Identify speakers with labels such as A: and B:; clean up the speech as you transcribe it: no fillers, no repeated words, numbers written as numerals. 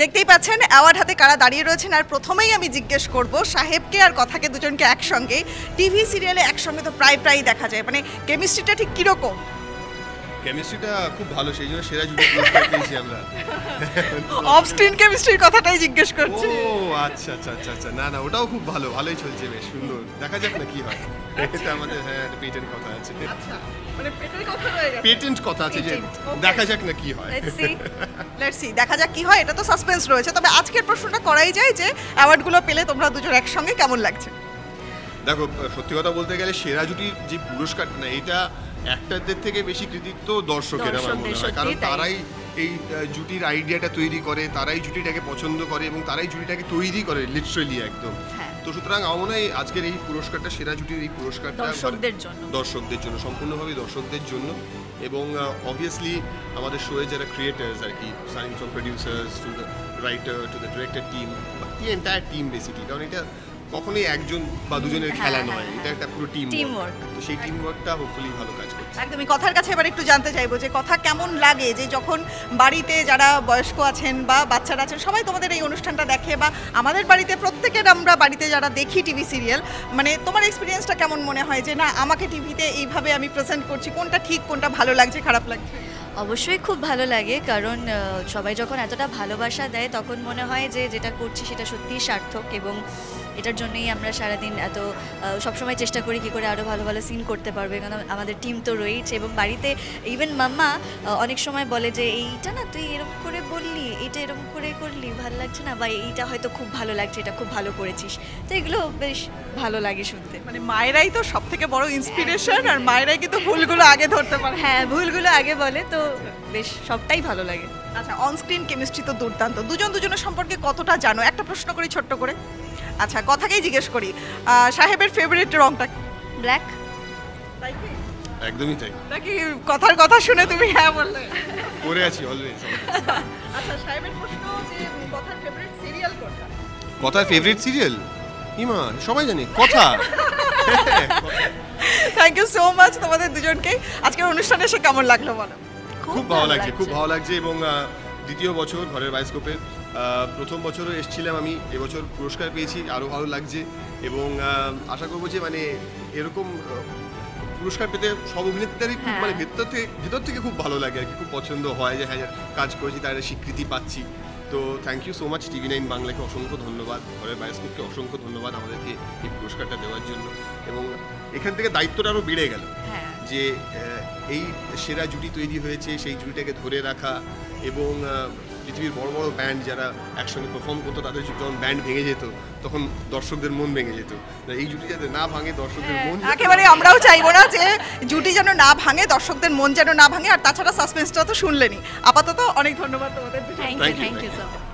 A: দেখতেই পাচ্ছেন অ্যাওয়ার্ড হাতে কারা দাঁড়িয়ে রয়েছেন, আর প্রথমেই আমি জিজ্ঞেস করব সাহেবকে আর কথাকে, দুজনকে একসঙ্গে টিভি সিরিয়ালে একসঙ্গে তো প্রায় দেখা যায়, মানে কেমিস্ট্রিটা ঠিক কিরকম?
B: কেমিস্ট্রিটা খুব ভালো, সেই জন্য সেরা জুটি পুরস্কার পেয়েছি আমরা।
A: অফ স্ক্রিন কেমিস্ট্রির কথাটাই জিজ্ঞেস করছি।
B: ও আচ্ছা আচ্ছা আচ্ছা আচ্ছা, না না ওটাও খুব ভালো, ভালোই চলছে, বেশ সুন্দর, দেখা যাক না কি হয়। এটা আমাদের পেটেন্ট কথা আছে।
A: আচ্ছা, মানে পেটের কথা রয়ে গেছে।
B: পেটেন্ট কথা আছে যে দেখা যাক না কি হয়।
A: লেটস সি, দেখা যাক কি হয়, এটা তো সাসপেন্স রয়েছে। তবে আজকের প্রশ্নটা করাই যায় যে অ্যাওয়ার্ডগুলো পেলে তোমরা দুজন একসঙ্গে কেমন লাগছে?
B: দেখো, সত্যি কথা বলতে গেলে সেরা জুটির যে পুরস্কার না, এটা অ্যাক্টরদের থেকে বেশি কৃতিত্ব দর্শকের আমার মনে হয়, কারণ তারাই এই জুটির আইডিয়াটা তৈরি করে, তারাই জুটিটাকে পছন্দ করে এবং তারাই জুটিটাকে তৈরি করে লিটারালি একদম। তো সুতরাং আমার মনে হয় আজকের এই পুরস্কারটা, সেরা জুটির এই পুরস্কারটা দর্শকদের জন্য, সম্পূর্ণভাবে দর্শকদের জন্য। এবং অবভিয়াসলি আমাদের শোয়ে যারা ক্রিয়েটার্স আর কি, starting from producers to the writer to the director team, the entire team basically, কারণ এটা কখনোই একজন বা দুজনের খেলা নয়, এটা একটা পুরো টিম ওয়ার্ক। তো সেই টিম ওয়ার্কটা হোপফুলি ভালো কাজ করছে।
A: একদমই। কথার কাছে এবার একটু জানতে চাইবো যে কথা কেমন লাগে যে যখন বাড়িতে যারা বয়স্ক আছেন বা বাচ্চারা আছেন সবাই তোমাদের এই অনুষ্ঠানটা দেখে, বা আমাদের বাড়িতে প্রত্যেকের আমরা বাড়িতে যারা দেখি টিভি সিরিয়াল, মানে তোমার এক্সপিরিয়েন্সটা কেমন মনে হয় যে না আমাকে টিভিতে এইভাবে আমি প্রেজেন্ট করছি, কোনটা ঠিক কোনটা ভালো লাগছে খারাপ লাগছে?
C: অবশ্যই খুব ভালো লাগে, কারণ সবাই যখন এতটা ভালোবাসা দেয় তখন মনে হয় যে যেটা করছি সেটা সত্যিই সার্থক, এবং এটার জন্যই আমরা সারাদিন এত সবসময় চেষ্টা করি কী করে আরও ভালো ভালো সিন করতে পারবে, কারণ আমাদের টিম তো রয়েছে। এবং বাড়িতে ইভেন মাম্মা অনেক সময় বলে যে এইটা না তুই এরকম করে বললি, এটা এরকম করে করলি, ভালো লাগছে না, বা এইটা হয়তো খুব ভালো লাগছে, এটা খুব ভালো করেছিস। তো এগুলো বেশ ভালো লাগে শুনতে।
A: মানে মায়েরাই তো সব থেকে বড় ইন্সপিরেশন, আর মায়েরাই কিন্তু ভুলগুলো আগে ধরতে পারে।
C: হ্যাঁ, ভুলগুলো আগে বলে, তো বেশ সবটাই ভালো লাগে।
A: আচ্ছা, অন স্ক্রিন কেমিস্ট্রি তো দুর্দান্ত, দুজনের সম্পর্কে কতটা জানো? একটা প্রশ্ন করি ছোট্ট করে। আচ্ছা, কথাকেই জিজ্ঞেস করি, সাহেবের ফেভারিট রংটা কি?
C: ব্ল্যাক।
A: তাই কি?
B: একদমই তাই।
A: নাকি কথার কথা শুনে তুমি হ্যাঁ বললে?
B: পড়ে আছি অলওয়েজ।
A: আচ্ছা, সাহেবের প্রশ্ন যে কথার ফেভারিট সিরিয়াল কোনটা?
B: কথার ফেভারিট সিরিয়াল ইমা, সবাই জানে কথা।
A: থ্যাংক ইউ সো মাচ তোমাদের দুজনকে। আজকের অনুষ্ঠানে এসে কেমন লাগলো বলো?
B: খুব ভালো লাগছে, খুব ভালো লাগছে। এবং দ্বিতীয় বছর ঘরের বায়োস্কোপের, প্রথম বছরও এসেছিলাম আমি, এবছর পুরস্কার পেয়েছি, আরও ভালো লাগছে। এবং আশা করবো যে মানে এরকম পুরস্কার পেতে সব অভিনেত্রীদেরই খুব মানে ভেতর থেকে খুব ভালো লাগে আর কি, খুব পছন্দ হয় যে হ্যাঁ কাজ করেছি তার স্বীকৃতি পাচ্ছি। তো thank you so much TV9 বাংলাকে অসংখ্য ধন্যবাদ, ঘরের বায়োস্কোপকে অসংখ্য ধন্যবাদ আমাদেরকে এই পুরস্কারটা দেওয়ার জন্য। এবং এখান থেকে দায়িত্বটা আরও বেড়ে গেল যে এই সেরা জুটি তৈরি হয়েছে, সেই জুটিটাকে ধরে রাখা। এবং পৃথিবীর বড় বড় ব্যান্ড যারা একসঙ্গে পারফর্ম করতো, তাদের যখন ব্যান্ড ভেঙে যেত তখন দর্শকদের মন ভেঙে যেত। এই জুটি যাতে না ভাঙে, দর্শকদের মন
A: একেবারে আমরাও চাইবো না যে জুটি যেন না ভাঙে, দর্শকদের মন যেন না ভাঙে। আর তাছাড়া সাসপেন্সটা তো শুনলেনি। আপাতত অনেক ধন্যবাদ তোমাদের।
C: Thank you so much.